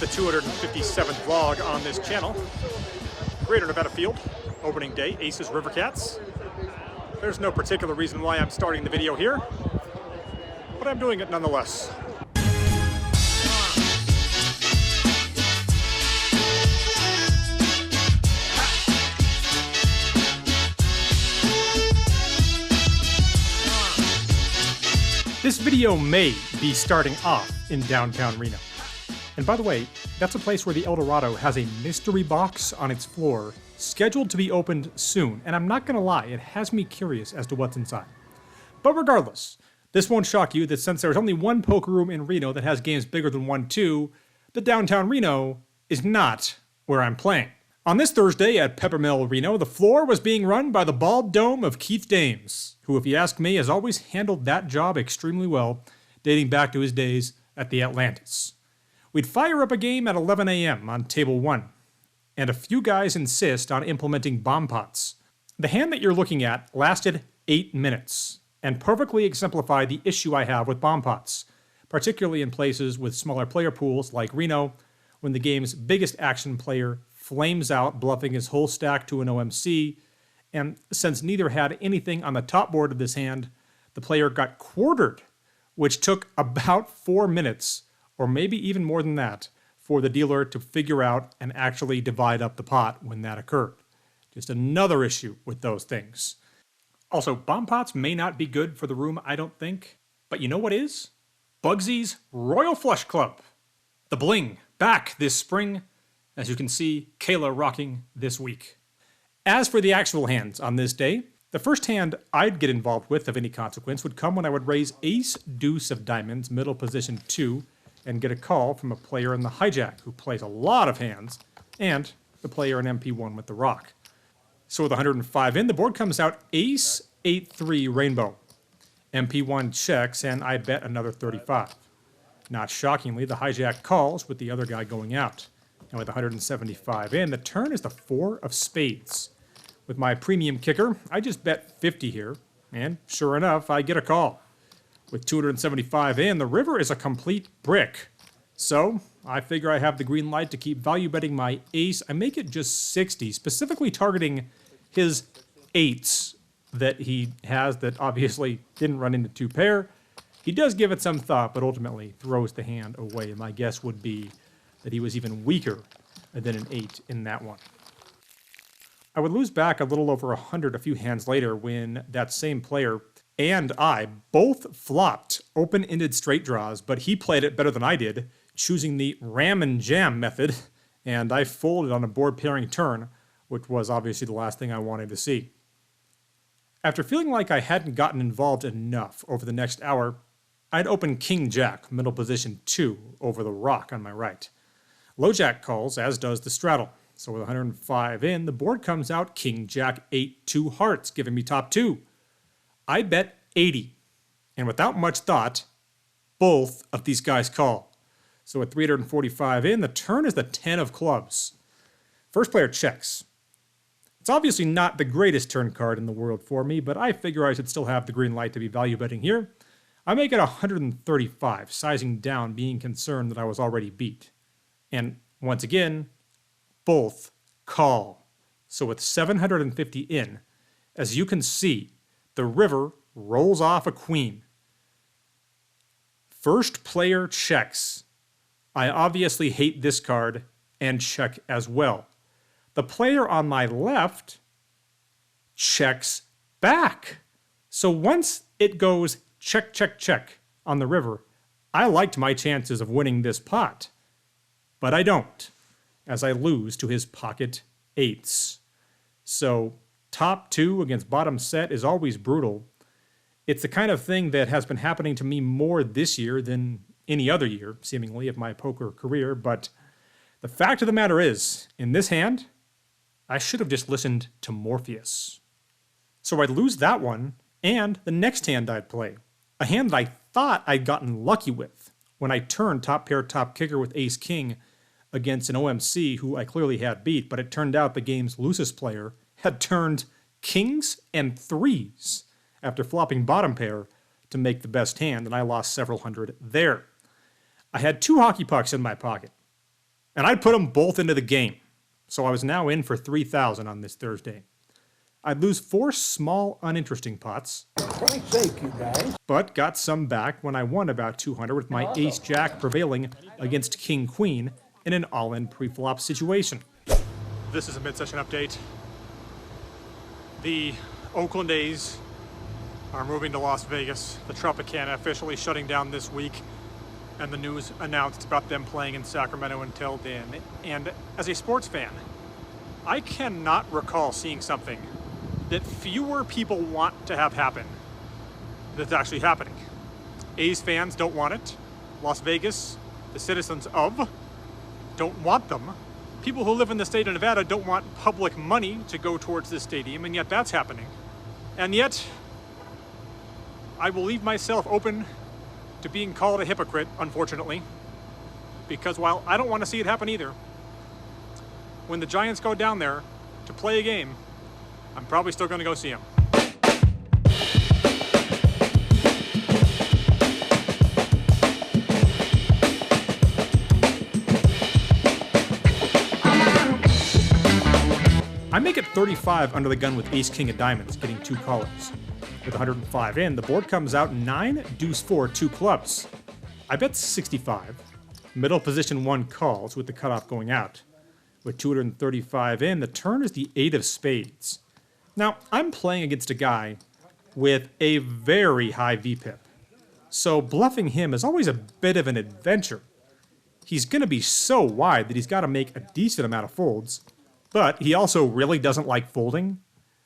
the 257th vlog on this channel. Greater Nevada Field, opening day, Aces River Cats. There's no particular reason why I'm starting the video here, but I'm doing it nonetheless. This video may be starting off in downtown Reno. And by the way, that's a place where the El Dorado has a mystery box on its floor scheduled to be opened soon. And I'm not gonna lie, it has me curious as to what's inside. But regardless, this won't shock you that since there's only one poker room in Reno that has games bigger than 1-2, the downtown Reno is not where I'm playing. On this Thursday at Peppermill Reno, the floor was being run by the bald dome of Keith Dames, who, if you ask me, has always handled that job extremely well, dating back to his days at the Atlantis. We'd fire up a game at 11 a.m. on table 1, and a few guys insist on implementing bomb pots. The hand that you're looking at lasted 8 minutes, and perfectly exemplified the issue I have with bomb pots, particularly in places with smaller player pools like Reno, when the game's biggest action player flames out, bluffing his whole stack to an OMC, and since neither had anything on the top board of this hand, the player got quartered, which took about 4 minutes, or maybe even more than that, for the dealer to figure out and actually divide up the pot when that occurred. Just another issue with those things. Also, bomb pots may not be good for the room, I don't think, but you know what is? Bugsy's Royal Flush Club. The bling, back this spring. As you can see, Kayla rocking this week. As for the actual hands on this day, the first hand I'd get involved with of any consequence would come when I would raise ace deuce of diamonds, middle position 2, and get a call from a player in the hijack who plays a lot of hands, and the player in MP1 with the rock. So with 105 in, the board comes out ace 8-3 rainbow. MP1 checks, and I bet another 35. Not shockingly, the hijack calls with the other guy going out. And with 175 in, the turn is the 4 of spades. With my premium kicker, I just bet 50 here, and sure enough, I get a call. With 275 in, the river is a complete brick. So, I figure I have the green light to keep value betting my ace. I make it just 60, specifically targeting his 8s that he has that obviously didn't run into 2 pair. He does give it some thought, but ultimately throws the hand away. My guess would be that he was even weaker than an 8 in that one. I would lose back a little over 100 a few hands later when that same player and I both flopped open-ended straight draws, but he played it better than I did, choosing the ram and jam method, and I folded on a board pairing turn, which was obviously the last thing I wanted to see. After feeling like I hadn't gotten involved enough over the next hour, I'd open King-Jack, middle position 2, over the rock on my right. Low-Jack calls, as does the straddle. So with 105 in, the board comes out King-Jack 8-2 hearts, giving me top 2. I bet 80, and without much thought, both of these guys call. So with 345 in, the turn is the 10 of clubs. First player checks. It's obviously not the greatest turn card in the world for me, but I figure I should still have the green light to be value betting here. I make it 135, sizing down, being concerned that I was already beat. And once again, both call. So with 750 in, as you can see, the river rolls off a queen. First player checks. I obviously hate this card and check as well. The player on my left checks back. So once it goes check, check, check on the river, I liked my chances of winning this pot. But I don't, as I lose to his pocket 8s. So top 2 against bottom set is always brutal. It's the kind of thing that has been happening to me more this year than any other year, seemingly, of my poker career, but the fact of the matter is, in this hand, I should have just listened to Morpheus. So I'd lose that one, and the next hand I'd play, a hand that I thought I'd gotten lucky with when I turned top pair top kicker with ace-king against an OMC who I clearly had beat, but it turned out the game's loosest player had turned kings and 3s after flopping bottom pair to make the best hand, and I lost several hundred there. I had 2 hockey pucks in my pocket. And I'd put them both into the game. So I was now in for 3,000 on this Thursday. I'd lose 4 small, uninteresting pots. For Christ's sake, you guys. But got some back when I won about 200 with my ace-jack prevailing against king-queen in an all-in pre-flop situation. This is a mid-session update. The Oakland A's are moving to Las Vegas. The Tropicana officially shutting down this week, and the news announced about them playing in Sacramento until then. And as a sports fan, I cannot recall seeing something that fewer people want to have happen that's actually happening. A's fans don't want it. Las Vegas, the citizens of, don't want them. People who live in the state of Nevada don't want public money to go towards this stadium, and yet that's happening. And yet, I will leave myself open to being called a hypocrite, unfortunately, because while I don't want to see it happen either, when the Giants go down there to play a game, I'm probably still going to go see them. I make it 35 under the gun with ace-king of diamonds, getting 2 callers. With 105 in, the board comes out 9, deuce 4, 2 clubs. I bet 65. Middle position 1 calls with the cutoff going out. With 235 in, the turn is the 8 of spades. Now, I'm playing against a guy with a very high VPIP, so bluffing him is always a bit of an adventure. He's going to be so wide that he's got to make a decent amount of folds, but he also really doesn't like folding,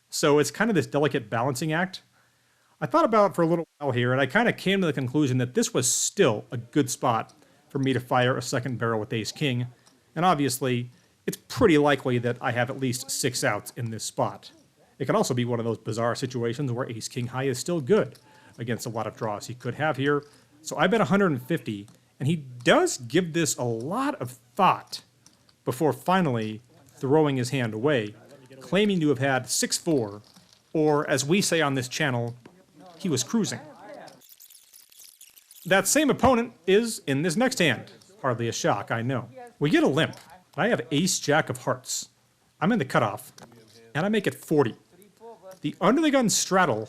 so it's kind of this delicate balancing act. I thought about it for a little while here, and I kind of came to the conclusion that this was still a good spot for me to fire a second barrel with ace-king, and obviously, it's pretty likely that I have at least 6 outs in this spot. It can also be one of those bizarre situations where ace-king high is still good against a lot of draws he could have here. So I bet 150, and he does give this a lot of thought before finally throwing his hand away, claiming to have had 6-4, or as we say on this channel, he was cruising. That same opponent is in this next hand. Hardly a shock, I know. We get a limp. I have ace-jack of hearts. I'm in the cutoff, and I make it 40. The under-the-gun straddle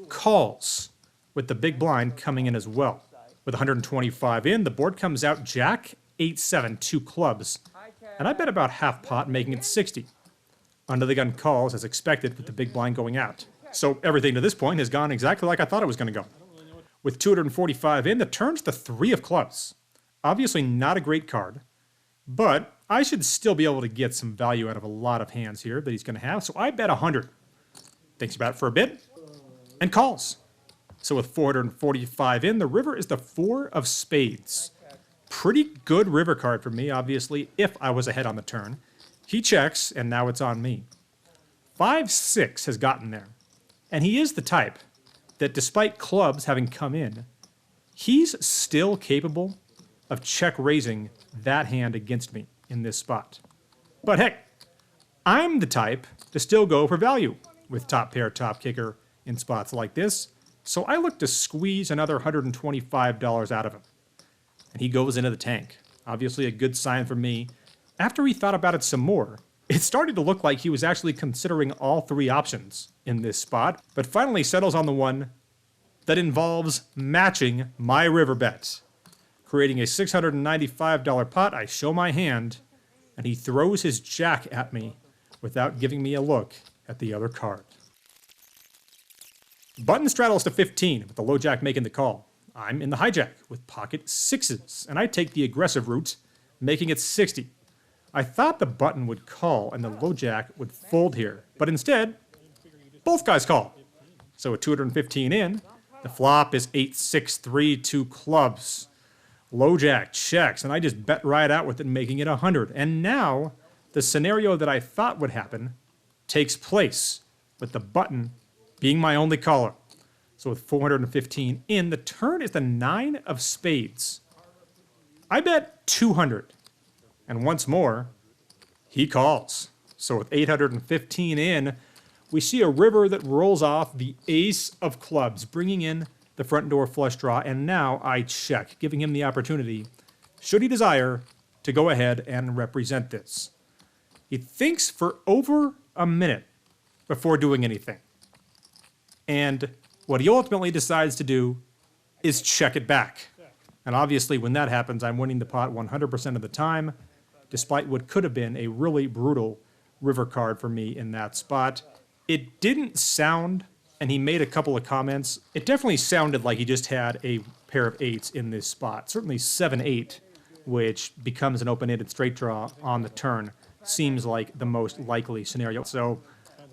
calls, with the big blind coming in as well. With 125 in, the board comes out jack, 8-7, 2 clubs, and I bet about half pot, making it 60. Under-the-gun calls as expected with the big blind going out. So everything to this point has gone exactly like I thought it was going to go. With 245 in, the turn's the 3 of clubs. Obviously not a great card, but I should still be able to get some value out of a lot of hands here that he's going to have, so I bet 100. Thinks about it for a bit, and calls. So with 445 in, the river is the 4 of spades. Pretty good river card for me, obviously, if I was ahead on the turn. He checks, and now it's on me. 5-6 has gotten there, and he is the type that despite clubs having come in, he's still capable of check-raising that hand against me in this spot. But heck, I'm the type to still go for value with top pair, top kicker in spots like this, so I look to squeeze another $125 out of him. And he goes into the tank. Obviously a good sign for me. After he thought about it some more, it started to look like he was actually considering all 3 options in this spot, but finally settles on the one that involves matching my river bet. Creating a $695 pot, I show my hand, and he throws his jack at me without giving me a look at the other card. Button straddles to 15, with the low jack making the call. I'm in the hijack with pocket 6s, and I take the aggressive route, making it 60. I thought the button would call and the low jack would fold here, but instead, both guys call. So with 215 in, the flop is 8-6-3, 2 clubs. Low jack checks, and I just bet right out with it, making it 100. And now, the scenario that I thought would happen takes place, with the button being my only caller. So with 415 in, the turn is the 9 of spades. I bet 200. And once more, he calls. So with 815 in, we see a river that rolls off the ace of clubs, bringing in the front door flush draw, and now I check, giving him the opportunity, should he desire, to go ahead and represent this. He thinks for over a minute before doing anything. And what he ultimately decides to do is check it back. And obviously when that happens, I'm winning the pot 100% of the time, despite what could have been a really brutal river card for me in that spot. It didn't sound, and he made a couple of comments, it definitely sounded like he just had a pair of eights in this spot. Certainly 7-8, which becomes an open-ended straight draw on the turn, seems like the most likely scenario. So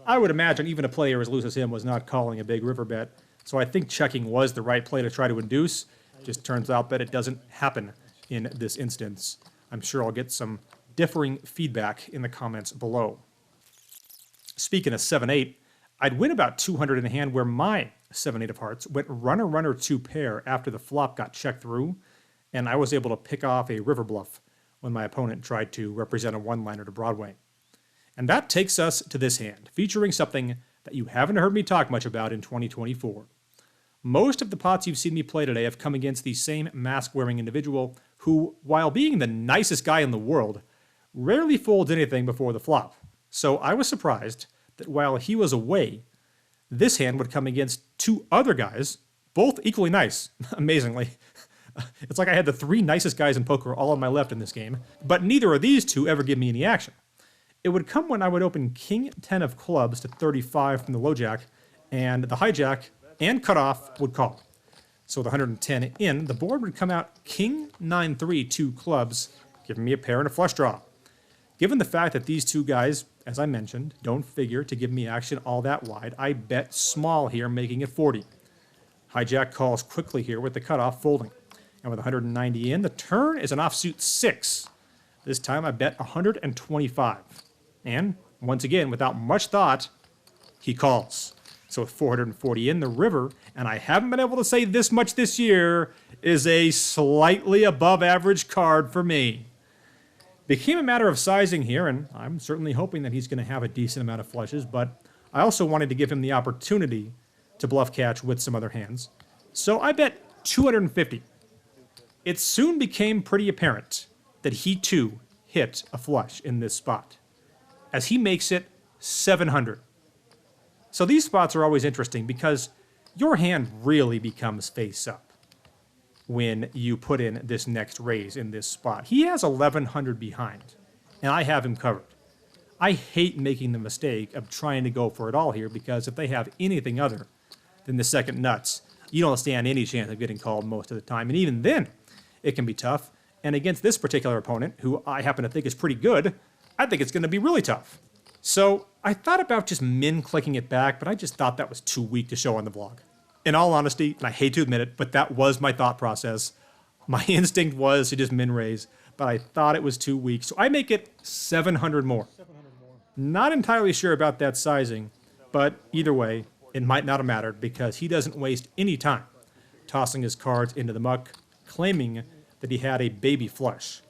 I would imagine even a player as loose as him was not calling a big river bet. So I think checking was the right play to try to induce. Just turns out that it doesn't happen in this instance. I'm sure I'll get some differing feedback in the comments below. Speaking of 7-8, I'd win about 200 in a hand where my 7-8 of hearts went runner-runner 2 pair after the flop got checked through, and I was able to pick off a river bluff when my opponent tried to represent a one-liner to Broadway. And that takes us to this hand, featuring something that you haven't heard me talk much about in 2024. Most of the pots you've seen me play today have come against the same mask-wearing individual who, while being the nicest guy in the world, rarely folds anything before the flop. So I was surprised that while he was away, this hand would come against 2 other guys, both equally nice, amazingly. It's like I had the 3 nicest guys in poker all on my left in this game, but neither of these 2 ever give me any action. It would come when I would open King 10 of clubs to 35 from the low jack, and the hijack and cutoff would call. So with 110 in, the board would come out King 9-3, 2 clubs, giving me a pair and a flush draw. Given the fact that these 2 guys, as I mentioned, don't figure to give me action all that wide, I bet small here, making it 40. Hijack calls quickly here with the cutoff folding. And with 190 in, the turn is an offsuit 6. This time I bet 125. And, once again, without much thought, he calls. So with 440 in, the river, and I haven't been able to say this much this year, is a slightly above average card for me. Became a matter of sizing here, and I'm certainly hoping that he's going to have a decent amount of flushes, but I also wanted to give him the opportunity to bluff catch with some other hands. So I bet 250. It soon became pretty apparent that he too hit a flush in this spot, as he makes it 700. So these spots are always interesting because your hand really becomes face up when you put in this next raise in this spot. He has 1100 behind, and I have him covered. I hate making the mistake of trying to go for it all here because if they have anything other than the second nuts, you don't stand any chance of getting called most of the time, and even then, it can be tough. And against this particular opponent, who I happen to think is pretty good, I think it's going to be really tough. So I thought about just min-clicking it back, but I just thought that was too weak to show on the vlog. In all honesty, and I hate to admit it, but that was my thought process. My instinct was to just min-raise, but I thought it was too weak. So I make it 700 more. Not entirely sure about that sizing, but either way, it might not have mattered because he doesn't waste any time tossing his cards into the muck, claiming that he had a baby flush,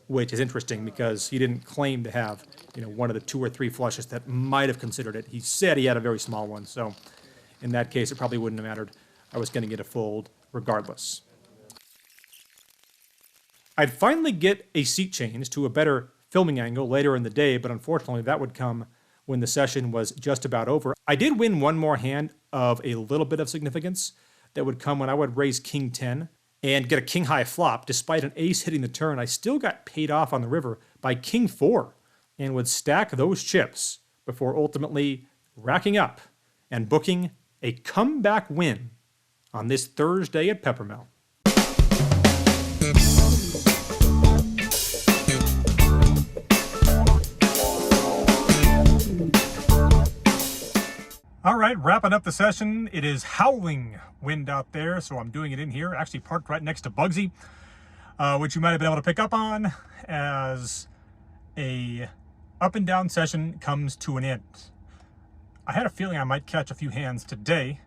which is interesting because he didn't claim to have, one of the 2 or 3 flushes that might have considered it. He said he had a very small one, so in that case, it probably wouldn't have mattered. I was going to get a fold regardless. I'd finally get a seat change to a better filming angle later in the day, but unfortunately that would come when the session was just about over. I did win one more hand of a little bit of significance that would come when I would raise King 10 and get a king high flop. Despite an ace hitting the turn, I still got paid off on the river by King 4 and would stack those chips before ultimately racking up and booking a comeback win on this Thursday at Peppermill. All right, wrapping up the session. It is howling wind out there, so I'm doing it in here. Actually parked right next to Bugsy, which you might have been able to pick up on as a up and down session comes to an end. I had a feeling I might catch a few hands today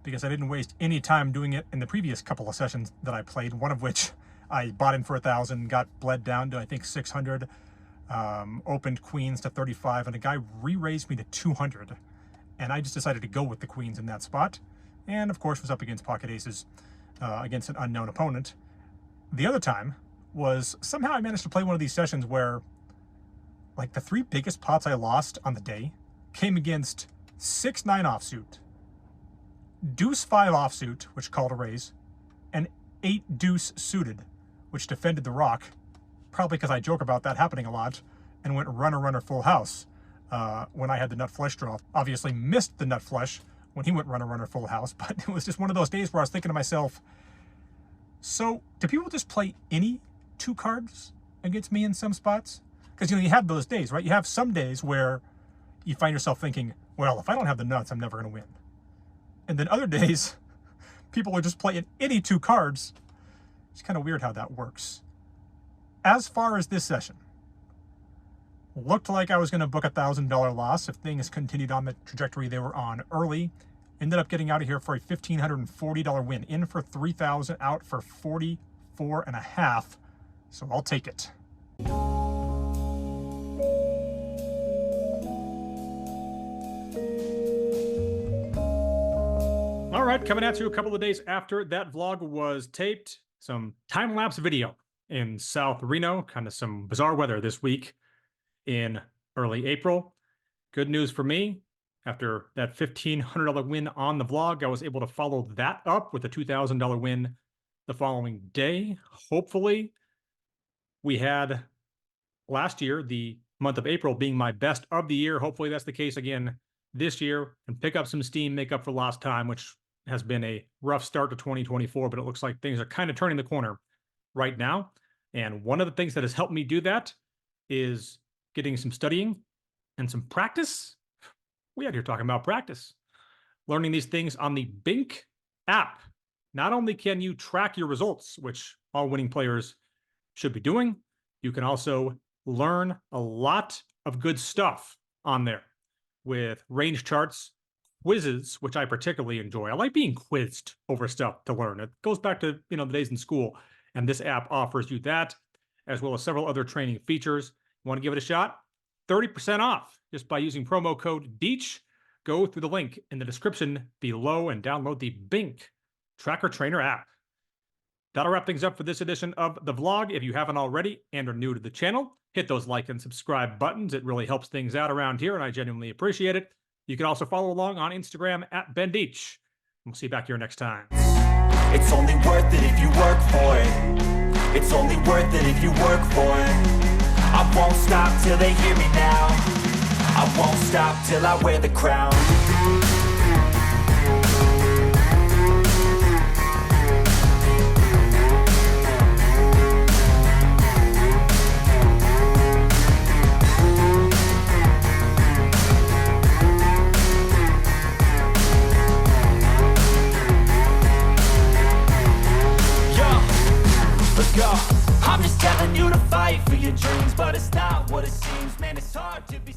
because I didn't waste any time doing it in the previous couple of sessions that I played, one of which I bought in for 1,000, got bled down to I think 600, opened queens to 35, and a guy re-raised me to 200. And I just decided to go with the queens in that spot. And of course was up against pocket aces against an unknown opponent. The other time was somehow I managed to play one of these sessions where, like, the 3 biggest pots I lost on the day came against 6-9 offsuit, deuce-5 offsuit, which called a raise, and 8 deuce suited, which defended the rock, probably because I joke about that happening a lot, and went runner full house when I had the nut flush draw. Obviously missed the nut flush when he went runner full house, but it was just one of those days where I was thinking to myself, so do people just play any 2 cards against me in some spots? Because, you have those days, right? You have some days where you find yourself thinking, well, if I don't have the nuts, I'm never going to win. And then other days, people are just playing any 2 cards. It's kind of weird how that works. As far as this session, looked like I was going to book a $1,000 loss if things continued on the trajectory they were on early. Ended up getting out of here for a $1,540 win. In for $3,000, out for $44.5. So I'll take it. All right, coming at you a couple of days after that vlog was taped. Some time-lapse video in South Reno. Kind of some bizarre weather this week in early April. Good news for me. After that $1,500 win on the vlog, I was able to follow that up with a $2,000 win the following day. Hopefully, we had last year, the month of April, being my best of the year. Hopefully that's the case again this year and pick up some steam, make up for lost time, which has been a rough start to 2024, but it looks like things are kind of turning the corner right now. And one of the things that has helped me do that is getting some studying and some practice. We out here talking about practice. Learning these things on the Bink app. Not only can you track your results, which all winning players should be doing, you can also learn a lot of good stuff on there with range charts, quizzes, which I particularly enjoy. I like being quizzed over stuff to learn. It goes back to, the days in school, and this app offers you that, as well as several other training features. You want to give it a shot? 30% off just by using promo code BEACH. Go through the link in the description below and download the Bink Tracker Trainer app. That'll wrap things up for this edition of the vlog. If you haven't already and are new to the channel, hit those like and subscribe buttons. It really helps things out around here, and I genuinely appreciate it. You can also follow along on Instagram at bendeach. We'll see you back here next time. It's only worth it if you work for it. It's only worth it if you work for it. I won't stop till they hear me now. I won't stop till I wear the crown. I'm just telling you to fight for your dreams, but it's not what it seems, man, it's hard to be